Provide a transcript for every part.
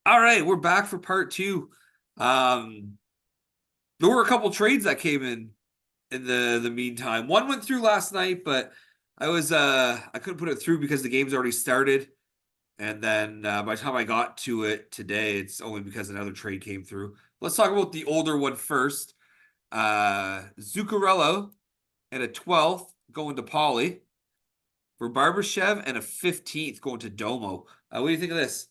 All right, we're back for part two. Um, there were a couple trades that came in the meantime. One went through last night, but I couldn't put it through because the game's already started. And then by the time I got to it today, it's only because another trade came through. Let's talk about the older one first. Zuccarello and a 12th going to Pauly for Barbashev and a 15th going to Domo. What do you think of this?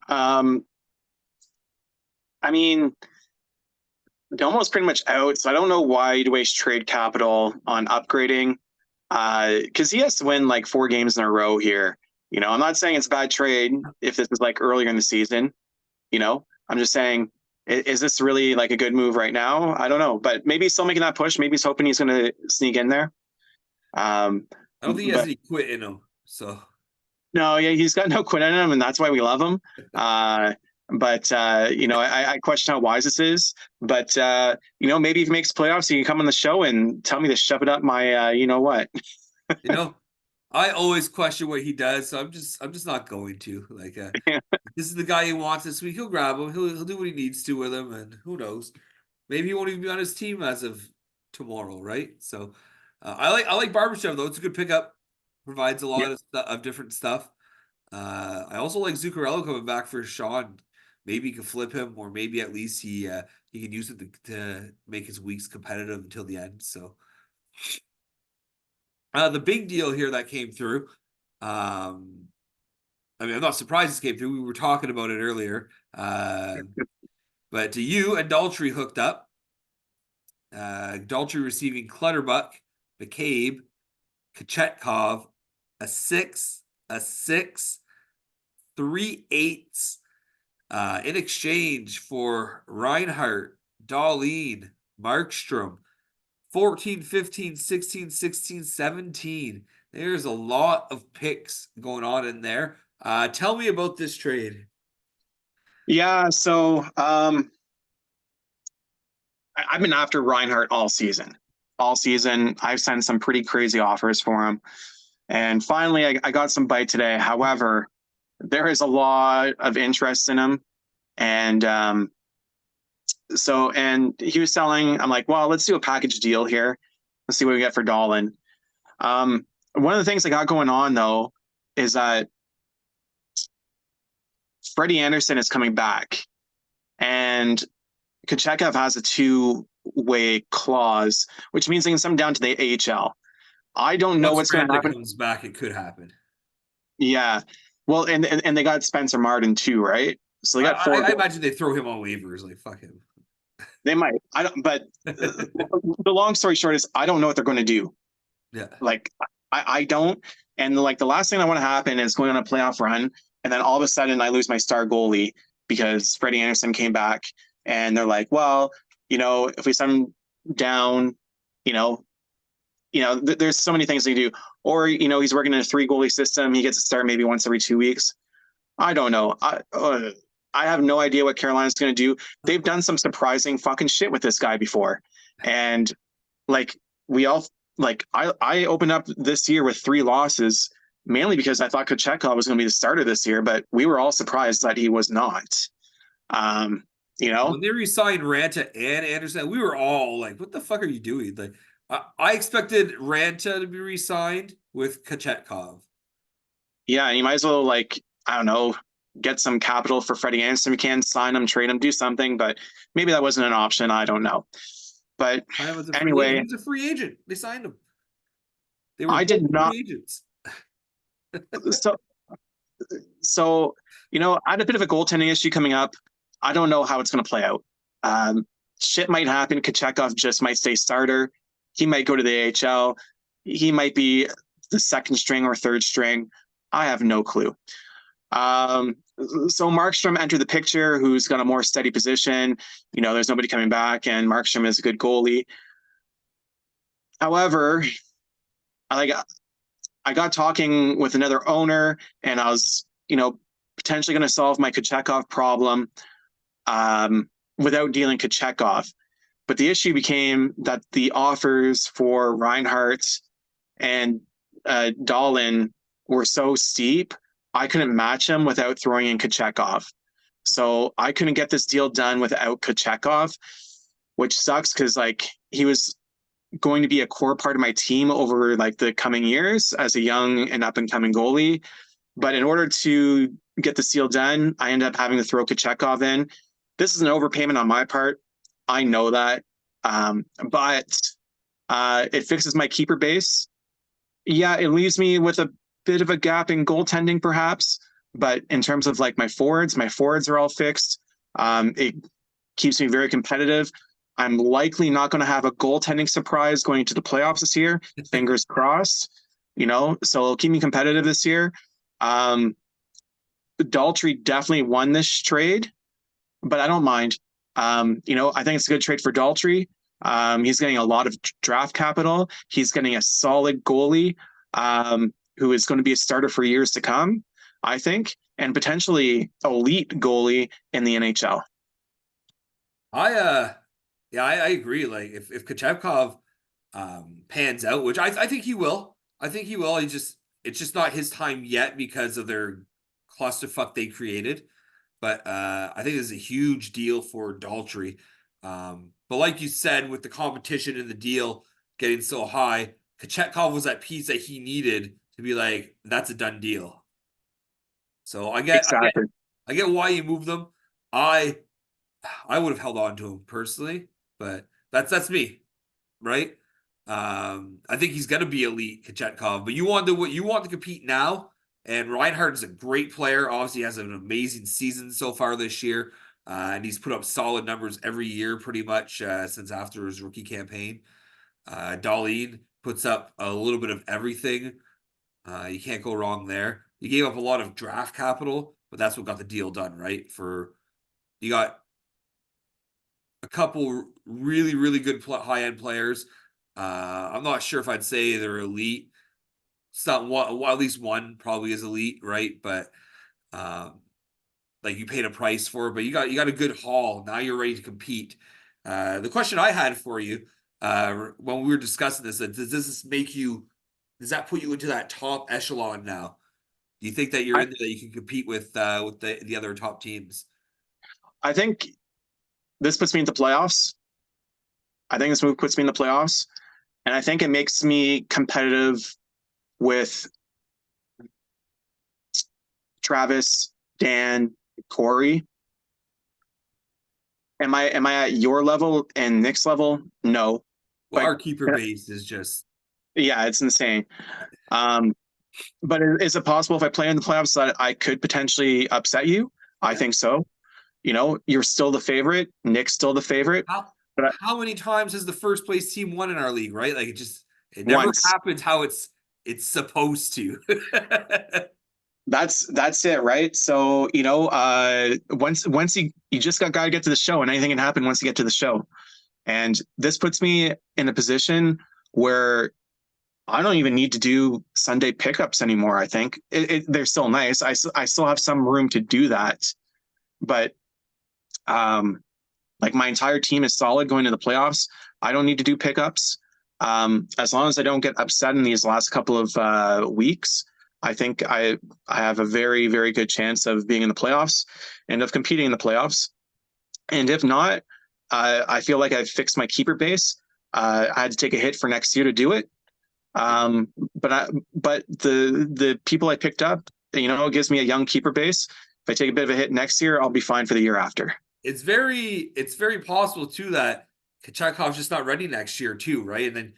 Um, I mean, Domo's pretty much out, so I don't know why you'd waste trade capital on upgrading. Because he has to win like 4 games in a row here. I'm not saying it's a bad trade if this is like earlier in the season. I'm just saying, is this really like a good move right now? I don't know, but maybe he's still making that push. Maybe he's hoping he's going to sneak in there. Um, I don't think he has but any quit in him. So no, yeah, he's got no quit in him, and that's why we love him. But I question how wise this is. But maybe if he makes playoffs, he can come on the show and tell me to shove it up my, you know what? you know, I always question what he does, so I'm just not going to. Like this is the guy he wants this week. He'll grab him. He'll do what he needs to with him, and who knows? Maybe he won't even be on his team as of tomorrow, right? So I like Barbashev though. It's a good pickup. Provides a Yeah, lot of different stuff. I also like Zuccarello coming back for Sean. Maybe he can flip him, or maybe at least he can use it to make his weeks competitive until the end. So the big deal here that came through. Um, I mean, I'm not surprised this came through. We were talking about it earlier. But to you and Daltrey hooked up. Daltrey receiving Clutterbuck, McCabe, Kachetkov, a six, a six, 3/8 in exchange for Reinhardt, Dahlin, Markstrom, 14, 15, 16, 16, 17. There's a lot of picks going on in there. Tell me about this trade. yeah. So I've been after Reinhardt all season. All season, I've sent some pretty crazy offers for him, and finally, I got some bite today. However, there is a lot of interest in him, and and he was selling. I'm like, well, let's do a package deal here. Let's see what we get for Dolan. One of the things I got going on though is that Freddie Anderson is coming back, and Kochetkov has a two-way clause, which means they can send him down to the AHL. I don't know Once what's going to Ranta happen. comes back, it could happen. Yeah, well, and they got Spencer Martin too, right? So they I, got four. I, I imagine they throw him on waivers. Like, fuck him. They might. I don't. But the long story short is, I don't know what they're going to do. Yeah. Like, I don't. And like the last thing I want to happen is going on a playoff run, and then all of a sudden I lose my star goalie because Freddie Anderson came back, and they're like, well, if we send him down, you know, there's so many things they do. Or he's working in a 3 goalie system. He gets to start maybe once every 2 weeks. I don't know. I have no idea what Carolina's going to do. They've done some surprising fucking shit with this guy before, and like we all I opened up this year with 3 losses mainly because I thought Kochetkov was going to be the starter this year, but we were all surprised that he was not. Um, you know, When they re-signed Ranta and Anderson, we were all like, "What the fuck are you doing?" Like, I expected Ranta to be re-signed with Kachetkov. yeah, and you might as well I don't know, get some capital for Freddie Anderson. We can sign him, trade him, do something, but maybe that wasn't an option. I don't know. But I was a free agent. anyway, He's a free agent. They signed him. They were I both did not. free agents. So I had a bit of a goaltending issue coming up. I don't know how it's going to play out. Um, Shit might happen. Kachekov just might stay starter. He might go to the AHL. He might be the second string or third string. I have no clue. Um, so Markstrom entered the picture, who's got a more steady position. There's nobody coming back, and Markstrom is a good goalie. However, I I got talking with another owner, and I was, potentially going to solve my Kochetkov problem without dealing Kochetkov. But the issue became that the offers for Reinhardt and Dahlin were so steep. I couldn't match him without throwing in Kochetkov. So I couldn't get this deal done without Kochetkov, which sucks because like he was going to be a core part of my team over like the coming years as a young and up and coming goalie. But in order to get the deal done, I ended up having to throw Kochetkov in. This is an overpayment on my part. I know that. But it fixes my keeper base. Yeah, it leaves me with a bit of a gap in goaltending, perhaps. But in terms of like my forwards are all fixed. It keeps me very competitive. I'm likely not going to have a goaltending surprise going into the playoffs this year. Fingers crossed. So it'll keep me competitive this year. Um, Daltrey definitely won this trade, but I don't mind. I think it's a good trade for Daltrey. He's getting a lot of draft capital. He's getting a solid goalie who is going to be a starter for years to come, I think, and potentially elite goalie in the NHL. I agree. Like if Kochetkov pans out, which I think he will. I think he will. It's just not his time yet because of their clusterfuck they created. But I think this is a huge deal for Daltrey. But like you said, with the competition and the deal getting so high, Kochetkov was that piece that he needed to be like, that's a done deal. So Exactly. I get why you moved them. I I would have held on to him personally, but that's me, right? I think he's gonna be elite, Kachetkov, but you want to compete now. And Reinhardt is a great player. Obviously, has an amazing season so far this year, and he's put up solid numbers every year, pretty much since after his rookie campaign. Darlene puts up a little bit of everything. You can't go wrong there. You gave up a lot of draft capital, but that's what got the deal done, right? You got a couple really, really good high end players. I'm not sure if I'd say they're elite. It's not one, well, at least one probably is elite, right? But um, like you paid a price for it, but you got a good haul. Now you're ready to compete. The question I had for you when we were discussing this, does this make you? Does that put you into that top echelon now? Do you think that you're I, in there that you can compete with the other top teams? I think this puts me into playoffs. I think this move puts me in the playoffs. And I think it makes me competitive with Travis, Dan, Corey. Am I at your level and Nick's level? No. Well, But our keeper base is just yeah, it's insane. Um, but is it possible if I play in the playoffs that I could potentially upset you? I yeah. think so. You're still the favorite. Nick's still the favorite. How But how many times has the first place team won in our league, right? Like it never once, happens how it's supposed to. that's it, right? So once you just gotta get to the show, and anything can happen once you get to the show. And this puts me in a position where I don't even need to do Sunday pickups anymore. I think they're still nice. I still have some room to do that, but um, like my entire team is solid going to the playoffs. I don't need to do pickups. As long as I don't get upset in these last couple of weeks, I think I have a very, very good chance of being in the playoffs and of competing in the playoffs. And if not, I feel like I've fixed my keeper base. I had to take a hit for next year to do it. But the people I picked up, it gives me a young keeper base. If I take a bit of a hit next year, I'll be fine for the year after. It's very possible too that Kachakov's just not ready next year too, right? And then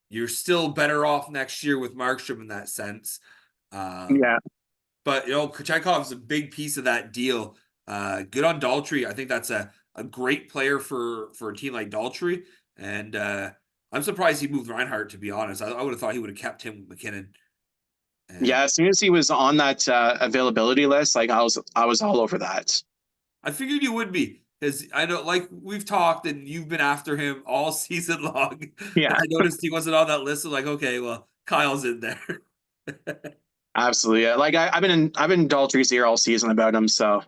you're still better off next year with Markstrom in that sense. Um, Yeah. but Kachakov's a big piece of that deal. Good on Daltrey. I think that's a great player for a team like Daltrey. And I'm surprised he moved Reinhardt, to be honest. I would have thought he would have kept him with McKinnon. And Yeah, as soon as he was on that availability list, like I was all over that. I figured you would be, because I know, like we've talked, and you've been after him all season long. And Yeah, I noticed he wasn't on that list. So like, okay, well, Kyle's in there. absolutely. Yeah. Like I've been in Daltrey's ear all season about him, so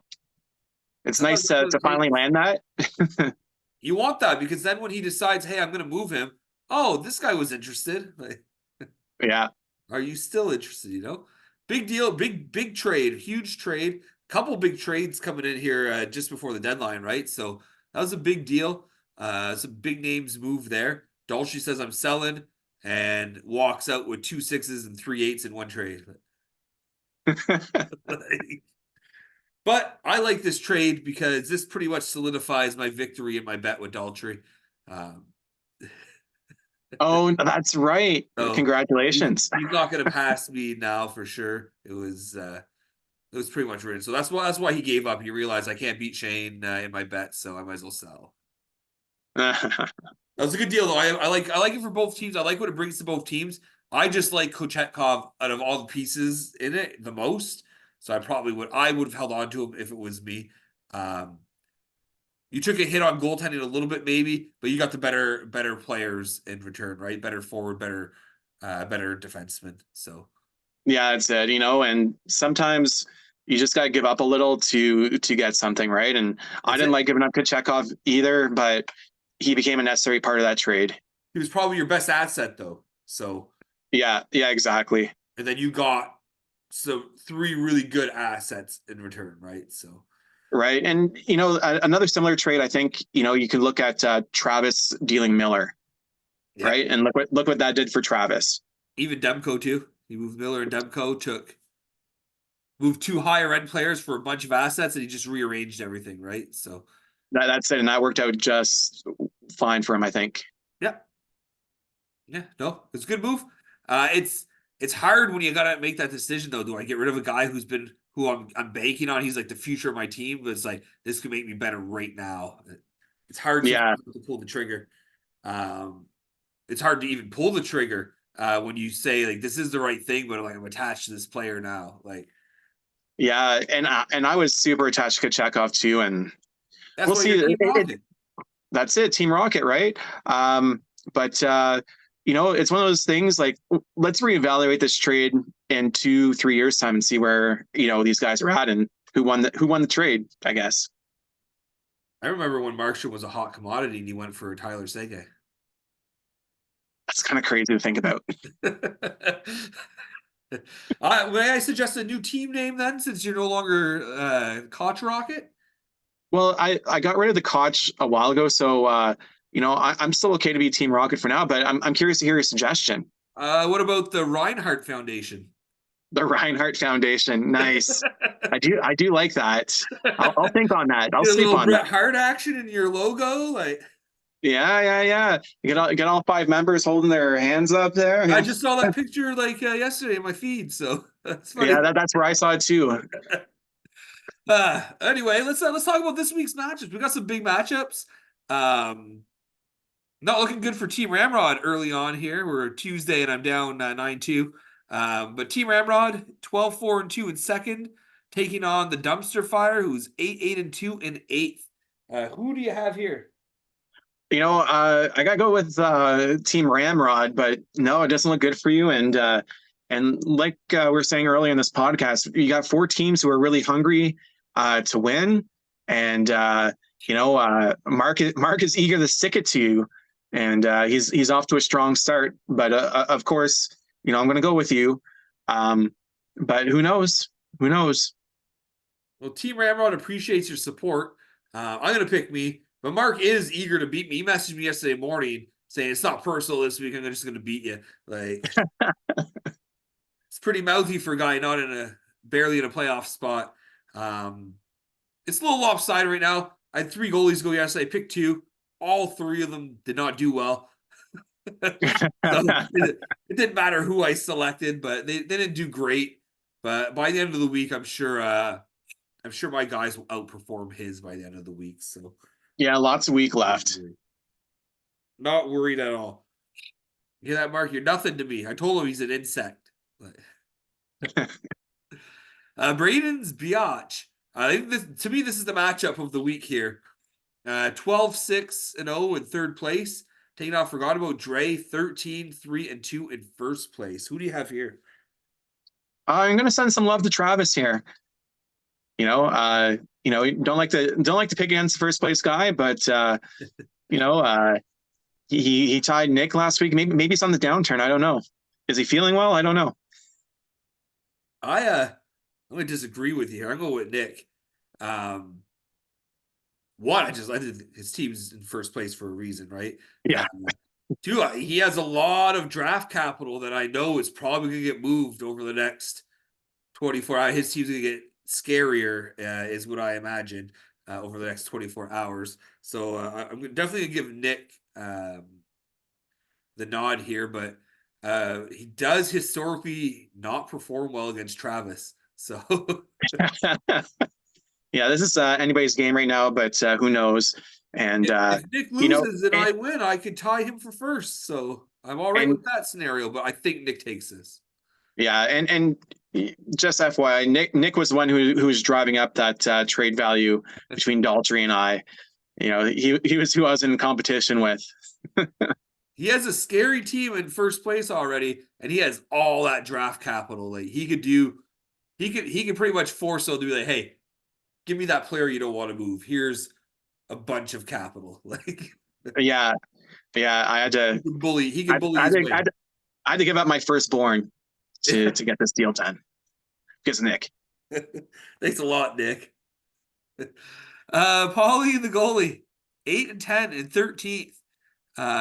it's Sometimes nice that's what to it finally takes. land that. You want that because then when he decides, hey, I'm going to move him. Oh, this guy was interested. Like, Yeah, are you still interested? big deal, big trade, huge trade. Couple big trades coming in here just before the deadline, right? So that was a big deal. Some big names move there. Dolce says I'm selling and walks out with 2 6s and 3 8s in one trade. But I like this trade because this pretty much solidifies my victory in my bet with Daltrey. Um, Oh, that's right. so Congratulations. he's not going to pass me now for sure. It was pretty much written. So that's why he gave up. He realized I can't beat Shane in my bet, so I might as well sell. That was a good deal though. I like it for both teams. I like what it brings to both teams. I just like Kochetkov out of all the pieces in it the most. So I would have held on to him if it was me. Um, you took a hit on goaltending a little bit maybe, but you got the better players in return, right? Better forward, better defenseman. So Yeah, it's it, and sometimes you just got to give up a little to get something, right? And I that's didn't it. like giving up Kachekov either, but he became a necessary part of that trade. He was probably your best asset though. So Yeah, exactly. and then you got three really good assets in return, right? So Right. And, another similar trade, I think, you can look at Travis dealing Miller, yeah. right? And look what that did for Travis. Even Demko too. He moved Miller and Demko moved two higher end players for a bunch of assets and he just rearranged everything, right? So That's it. And that worked out just fine for him, I think. yeah. Yeah, no, it's a good move. It's hard when you gotta make that decision though. Do I get rid of a guy who I'm banking on? He's like the future of my team, but it's like this could make me better right now. It's hard Yeah. to pull the trigger. Um, it's hard to even pull the trigger when you say like this is the right thing, but like I'm attached to this player now. Like Yeah. And I was super attached to Kachekov too. And that's we'll why see. you're Team Rocket. That's it. Team Rocket, right? But it's one of those things like let's reevaluate this trade in 2-3 years time and see where these guys are at and who won the trade, I guess. I remember when Markstrom was a hot commodity and he went for Tyler Seguin. That's kind of crazy to think about. May I suggest a new team name then, since you're no longer Koch Rocket? Well, I got rid of the Koch a while ago, so I'm still okay to be Team Rocket for now, but I'm curious to hear your suggestion. What about the Reinhardt Foundation? The Reinhardt Foundation, nice. I do like that. I'll think on that. I'll Get a sleep little on that. Bret Hart action in your logo, like Yeah. You get all 5 members holding their hands up there. I just saw that picture like yesterday in my feed, so that's funny. Yeah, that's where I saw it too. Anyway, let's talk about this week's matchups. We got some big matchups. Not looking good for Team Ramrod early on here. We're Tuesday and I'm down 9-2. But Team Ramrod 12-4-2 in second, taking on the Dumpster Fire, who's 8-8-2 in eighth. Who do you have here? I gotta go with Team Ramrod, but no, it doesn't look good for you. And like we were saying earlier in this podcast, you got 4 teams who are really hungry to win, and Mark is eager to stick it to you, and he's off to a strong start. But of course, I'm going to go with you. But who knows? Who knows? Well, Team Ramrod appreciates your support. I'm going to pick me, but Mark is eager to beat me. He messaged me yesterday morning saying it's not personal this week. I'm just going to beat you. Like it's pretty mouthy for a guy not barely in a playoff spot. It's a little lopsided right now. I had 3 goalies go yesterday. I picked 2. All 3 of them did not do well. So it didn't matter who I selected, but they didn't do great. But by the end of the week, I'm sure my guys will outperform his by the end of the week. So Yeah, lots of week left. not worried at all. You hear that, Mark? You're nothing to me. I told him he's an insect. Braden's Biatch. I think to me, this is the matchup of the week here. 12-6-0 in third place. Taking off, forgot about Dre, 13-3-2 in first place. Who do you have here? I'm going to send some love to Travis here. Don't like to pick against the first place guy, but he tied Nick last week. Maybe he's on the downturn. I don't know. Is he feeling well? I don't know. I'm gonna disagree with you here. I'm going with Nick. Um, One, I think his team's in first place for a reason, right? Yeah. Two, he has a lot of draft capital that I know is probably gonna get moved over the next 24 hours. His team's gonna get scarier, is what I imagine, over the next 24 hours. So I'm definitely gonna give Nick the nod here, but he does historically not perform well against Travis. So Yeah, this is anybody's game right now, but who knows? And if Nick you know, loses and I win, I could tie him for first. So I'm all right and with that scenario, but I think Nick takes this. yeah, and just FYI, Nick was the one who was driving up that trade value between Daltrey and I. You know, he was who I was in competition with. He has a scary team in first place already, and he has all that draft capital. Like he could pretty much force they'll do like, hey, give me that player you don't want to move. Here's a bunch of capital. Like Yeah, yeah, I had to. he can bully I had his to, way. I had to give up my firstborn to get this deal done because of Nick. Thanks a lot, Nick. Paulie the goalie, 8-10 and 13th.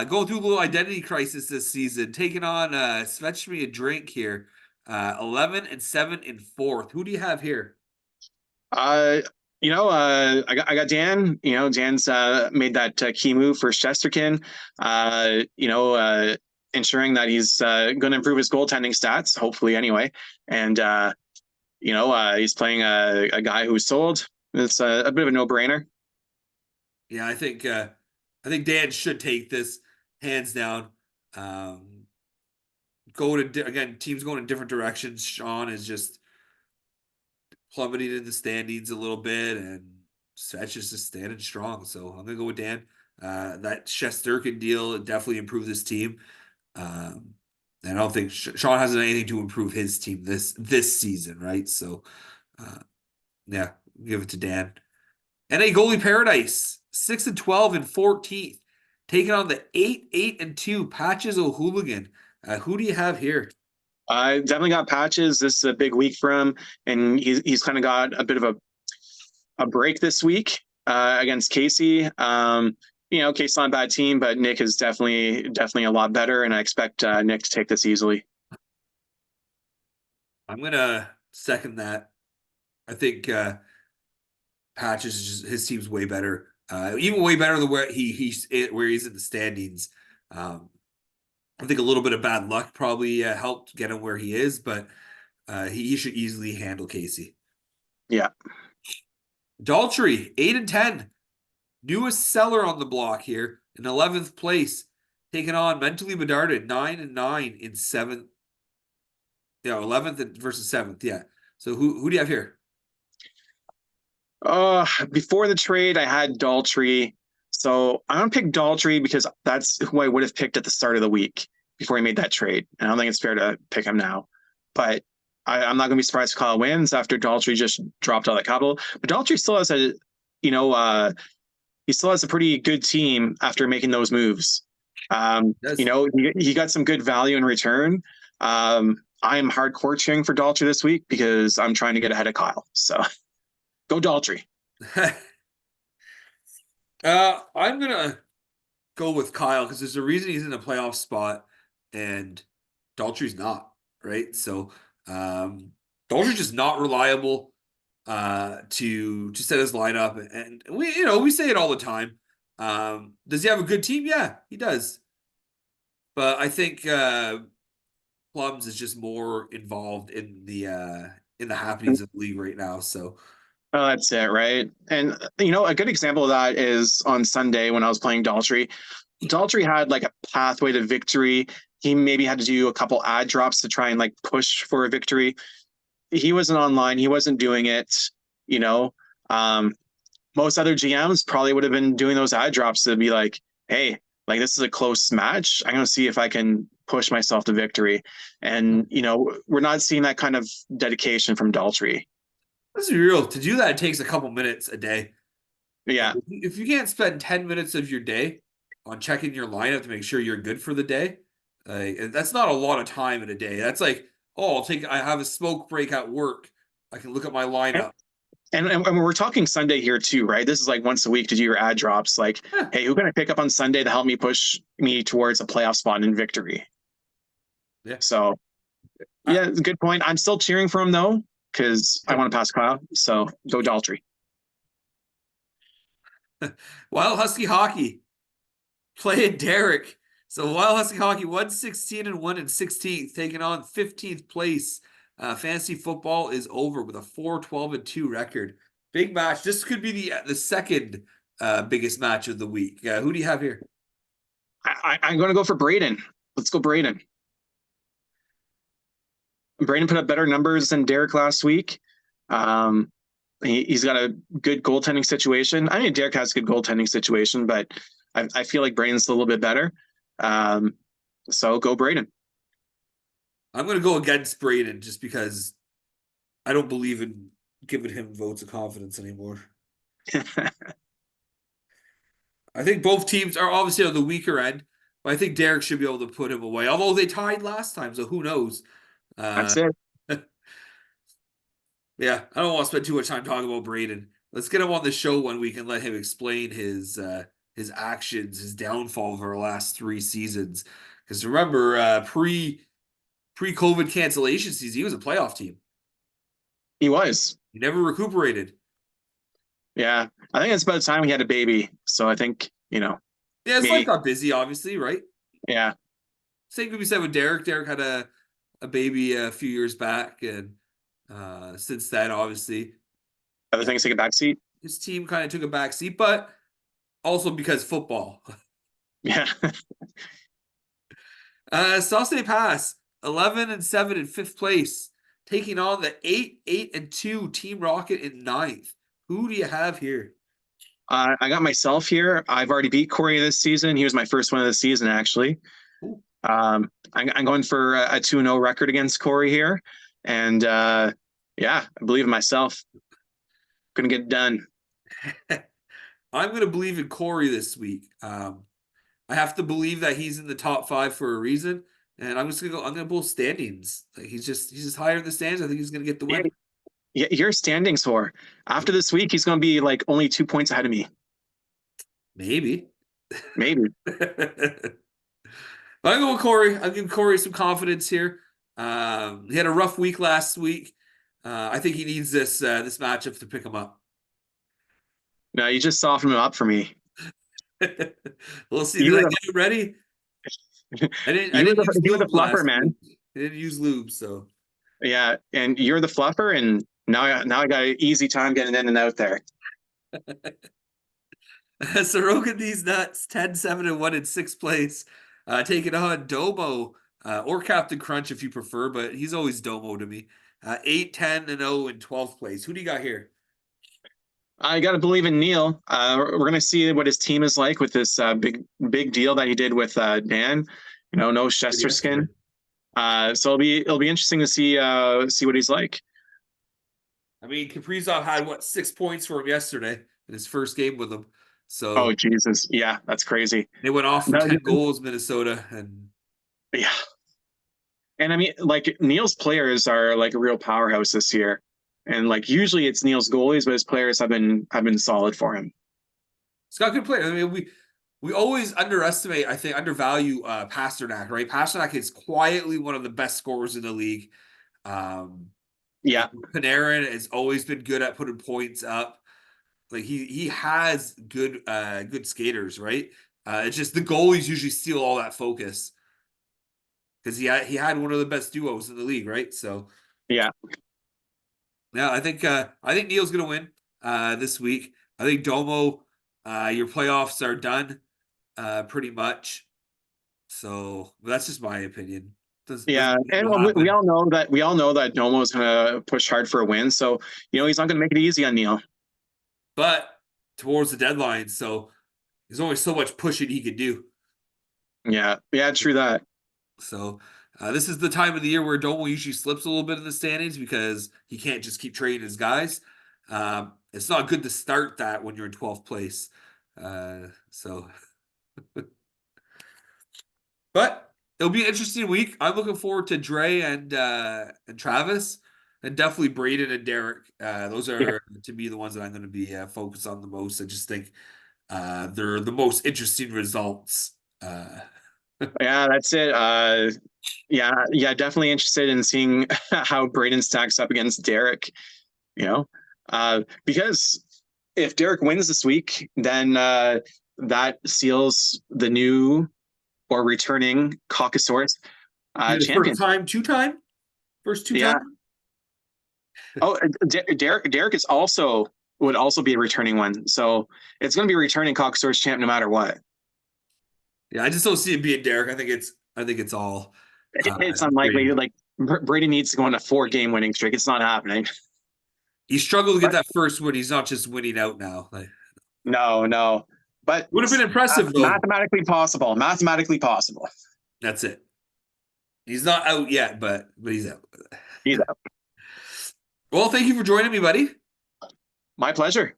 Going through a little identity crisis this season, taking on Svechny and Drink here. 11-7 and 4th. Who do you have here? Uh, I got Dan. You know, Dan's made that key move for Shesterkin. Ensuring that he's going to improve his goaltending stats, hopefully, anyway. And he's playing a guy who's sold. It's a bit of a no-brainer. Yeah, I think Dan should take this hands down. Again, teams going in different directions. Sean is just plummeting in the standings a little bit, and Svetch is just standing strong. So I'm gonna go with Dan. That Shesterkin deal definitely improved this team. And I don't think Sean has anything to improve his team this season, right? So, uh, yeah, give it to Dan. And a goalie paradise, 6-12 and 14th, taking on the 8-8 and 2 Patches O'Hooligan. Who do you have here? I definitely got Patches. This is a big week for him, and he's kind of got a bit of a break this week against Casey. Casey's not a bad team, but Nick is definitely a lot better, and I expect Nick to take this easily. I'm gonna second that. I think Patches is just his team's way better, even way better than where where he's in the standings. Um, I think a little bit of bad luck probably helped get him where he is, but he should easily handle Casey. Yeah. Daltrey, 8-10, newest seller on the block here in 11th place, taking on Mentally Bedard at 9-9 in 7th. Yeah, 11th versus 7th. Yeah. So who do you have here? Before the trade, I had Daltrey. So I'm gonna pick Daltrey because that's who I would have picked at the start of the week before he made that trade. And I don't think it's fair to pick him now. But I'm not gonna be surprised if Kyle wins after Daltrey just dropped all that capital. But Daltrey still has he still has a pretty good team after making those moves. Yes. He got some good value in return. I'm hardcore cheering for Daltrey this week because I'm trying to get ahead of Kyle. So go Daltrey. I'm gonna go with Kyle because there's a reason he's in a playoff spot and Daltrey's not, right? So Daltrey's just not reliable to set his lineup. And we say it all the time. Does he have a good team? Yeah, he does. But I think Plums is just more involved in the happenings of the league right now. So Oh, that's it, right? And a good example of that is on Sunday when I was playing Daltrey. Daltrey had like a pathway to victory. He maybe had to do a couple ad drops to try and like push for a victory. He wasn't online. He wasn't doing it. You know, um, most other GMs probably would have been doing those ad drops to be like, "Hey, like this is a close match. I'm going to see if I can push myself to victory." And we're not seeing that kind of dedication from Daltrey. let's be real. To do that, it takes a couple minutes a day. Like Yeah, if you can't spend 10 minutes of your day on checking your lineup to make sure you're good for the day, that's not a lot of time in a day. That's like Oh, I have a smoke break at work. I can look at my And, lineup. and we're talking Sunday here too, right? This is like once a week to do your ad drops. Like, Yeah. hey, who can I pick up on Sunday to help me push me towards a playoff spot and victory? Yeah. So I, yeah, good point. I'm still cheering for him though, because I want to pass Kyle. So go Daltrey. Wild Husky Hockey playing Derek. So Wild Husky Hockey 116 and 1 and 16th, taking on 15th place. Fantasy football is over with a 4-12 and 2 record. Big match. This could be the second biggest match of the week. Who do you have here? I'm going to go for Braden. Let's go Braden. Braden put up better numbers than Derek last week. Um, he's got a good goaltending situation. I mean, Derek has a good goaltending situation, but I feel like Braden's a little bit better. So go Braden. I'm going to go against Braden just because I don't believe in giving him votes of confidence anymore. I think both teams are obviously on the weaker end, but I think Derek should be able to put him away. Although they tied last time, so who knows? That's Uh, it. yeah, I don't want to spend too much time talking about Braden. Let's get him on the show one week and let him explain his actions, his downfall over the last 3 seasons. Because remember, pre-COVID cancellation season, he was a playoff team. He was. He never recuperated. Yeah. I think it's about time he had a baby. So I think, Yeah, his life maybe, got busy, obviously, right? yeah. Same could be said with Derek. Derek had a baby a few years back, and since then, obviously, Other things take a backseat. his team kind of took a back seat, but also because football. Yeah. Sauce Pass, 11 and 7 in 5th place, taking on the 8 and 2 Team Rocket in 9th. Who do you have here? I got myself here. I've already beat Corey this season. He was my first one of the season, actually. Ooh. I'm going for a 2-0 record against Corey here. And yeah, I believe in myself. Gonna get it done. I'm going to believe in Corey this week. I have to believe that he's in the top 5 for a reason, and I'm just gonna go. I'm gonna pull standings. Like he's just higher in the stands. I think he's gonna get the Yeah, win. yeah, your standings for after this week, he's gonna be like only 2 points ahead of me. Maybe. Maybe. But I'm going with Corey. I'm giving Corey some confidence here. He had a rough week last week. I think he needs this matchup to pick him up. No, you just softened him up for me. We'll see. You Did were I the get it ready? I you were didn't use the lube fluffer, last man. week. I didn't use lube, so Yeah, and you're the fluffer, and now I got an easy time getting in and out there. Soroka these nuts 10-7 and 1 in 6th place. Taking on Domo or Captain Crunch if you prefer, but he's always Domo to me. 8-10 and 0 in 12th place. Who do you got here? I got to believe in Neil. We're going to see what his team is like with this big deal that he did with Dan. No Chester skin. So it'll be interesting to see what he's like. I mean, Kaprizov had 6 points for him yesterday in his first game with him. Oh So Jesus, yeah, that's crazy. they went off for No, 10 goals, Minnesota, and yeah, and I mean, like Neil's players are like a real powerhouse this year, and like usually it's Neil's goalies, but his players have been solid for him. it's got good players. I mean, we always underestimate, I think, undervalue Pasternak, right? Pasternak is quietly one of the best scorers in the league. Um, Yeah, Panarin has always been good at putting points up. Like he has good skaters, right? It's just the goalies usually steal all that focus because he had one of the best duos in the league, right? So yeah, yeah, I think Neil's gonna win this week. I think Domo, your playoffs are done pretty much. So that's just my opinion. Doesn't yeah. mean it And will we happen. all know that Domo is gonna push hard for a win, so he's not gonna make it easy on Neil. But towards the deadline, so there's only so much pushing he could do. Yeah, yeah, true that. So this is the time of the year where Domo usually slips a little bit in the standings because he can't just keep trading his guys. It's not good to start that when you're in 12th place. So, but it'll be an interesting week. I'm looking forward to Dre and Travis, and definitely Braden and Derek. Those Yeah, are to me the ones that I'm going to be focused on the most. I just think they're the most interesting results. yeah, that's it. Yeah, definitely interested in seeing how Braden stacks up against Derek. You know, because if Derek wins this week, then that seals the new or returning Caucasaurus Be the first champion. time, first two Yeah. time. Oh, Derek is also would also be a returning one. So it's going to be a returning Caucasaurus champ no matter what. Yeah, I just don't see it being Derek. I think it's all It's unlikely. Braden. Like Brady needs to go on a 4 game winning streak. It's not happening. He struggled to get But that first win. He's not just winning out now. Like, no, no. But would have been impressive though. mathematically possible. Mathematically possible. That's it. He's not out yet, but he's out. He's out. Well, thank you for joining me, buddy. My pleasure.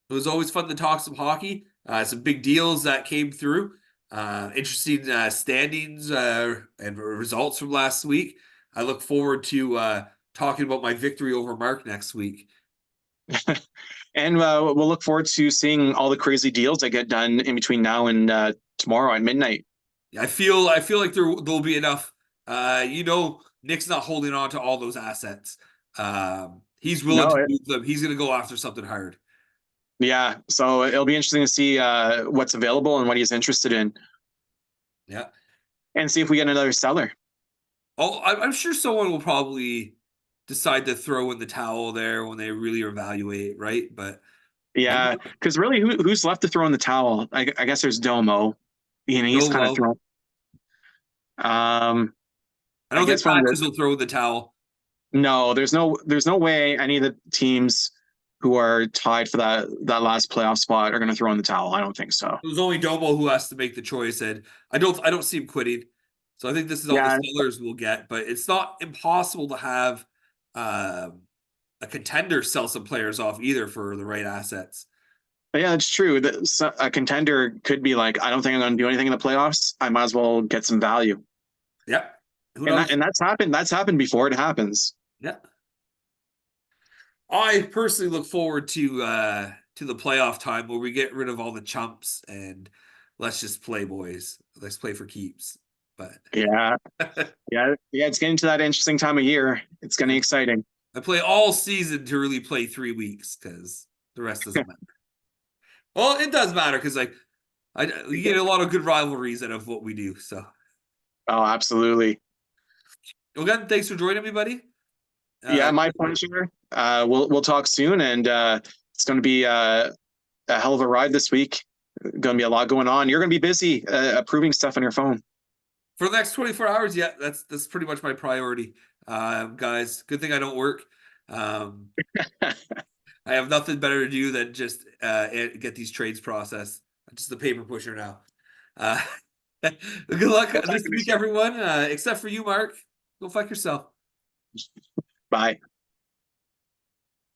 It was always fun to talk some hockey. Some big deals that came through. Interesting standings and results from last week. I look forward to talking about my victory over Mark next week. And we'll look forward to seeing all the crazy deals that get done in between now and tomorrow at midnight. I feel like there'll be enough. Nick's not holding on to all those assets. He's willing No, to move them. He's going to go after something hard. yeah. So it'll be interesting to see what's available and what he's interested in, Yeah. and see if we get another seller. Oh, I'm sure someone will probably decide to throw in the towel there when they really evaluate, right? But I don't Yeah, know. because really, who's left to throw in the towel? I guess there's Domo. He's No, kind of well, thrown. Um, I I don't think guess from the Patches will throw in the towel. no, there's no way any of the teams who are tied for that last playoff spot are going to throw in the towel. I don't think so. It was only Domo who has to make the choice, and I don't see him quitting. So I think this is all the Yeah, sellers will get, but it's not impossible to have um, a contender sell some players off either for the right assets. yeah, it's true. A contender could be like, I don't think I'm going to do anything in the playoffs. I might as well get some value, Yeah. Who and knows? that's happened. That's happened before. It happens. Yeah. I personally look forward to the playoff time where we get rid of all the chumps and let's just play, boys. Let's play for keeps. But Yeah, yeah. It's getting to that interesting time of year. It's getting exciting. I play all season to really play 3 weeks because the rest doesn't matter. Well, it does matter because we get a lot of good rivalries out of what we do. So Oh, absolutely. again, thanks for joining me, buddy. Yeah, my pleasure. We'll talk soon, and it's going to be a hell of a ride this week. Going to be a lot going on. You're going to be busy approving stuff on your phone. For the next 24 hours, yeah, that's pretty much my priority. Guys, good thing I don't work. Um, I have nothing better to do than just get these trades processed. I'm just a paper pusher now. Uh, good luck We'll talk this to you week, soon. everyone, except for you, Mark. Go fuck yourself. Bye.